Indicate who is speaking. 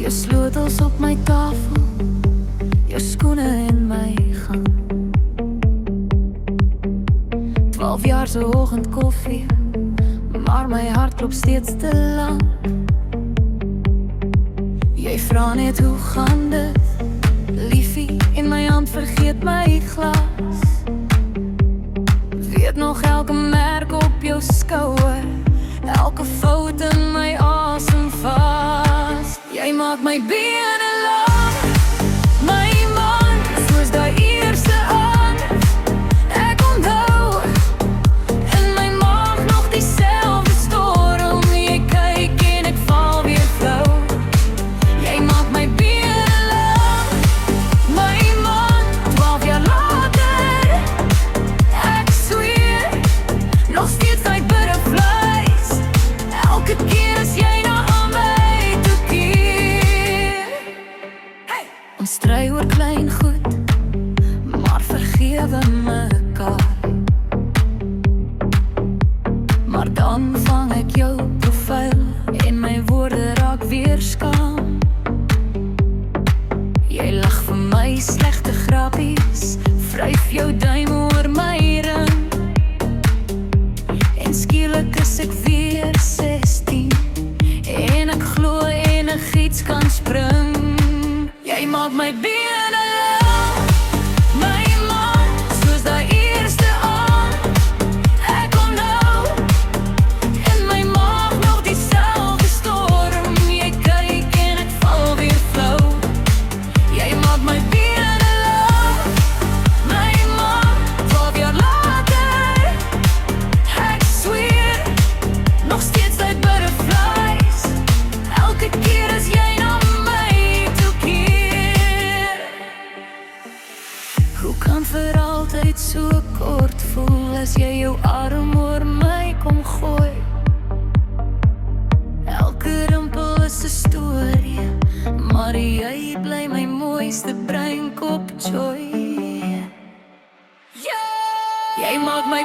Speaker 1: Jou sleutels op my tafel, jou skoene in my gang. 12 jaar se oggendkoffie, maar my hart klop steeds te lang. Jy vra net hoe gaan dit, liefie, in my hand vergeet my glas. Weet nog elke merk op jou skouer, elke fout in my asem vas. Jy maak my bene lang, my man, soos daai eerste aand. Ek onthou, in my maag nog dieselfde storm. Jy kyk en ek val weer flou. Jy maak my bene lang, my man, 12 jaar later. Ek sweer, nog steeds daai butterflies. Elke keer as jy na aan my toe keer. Hey! Ons stry oor klein goed, maar vergewe mekaar. Maar dan vang ek jou profiel en my woorde raak weer skaam. Jy lag vir my slegte grappies, vryf jou duim oor my ring. En skielik is ek weer 16 en ek glo enigiets kan spring. Jy maak my bene lang, my man, soos daai eerste aand. Ek onthou, in my maag nog dieselfde storm. Jy kyk en ek val weer flou. Jy maak my bene lang, my man, 12 jaar later. Ek sweer, nog steeds daai butterflies. Elke keer as jy na my toe keer. Hoe kan vir altyd so kort voel as jy jou arm oor my kom gooi? Elke rimpel is 'n storie, maar jy bly my mooiste breinkop joy. Jy maak my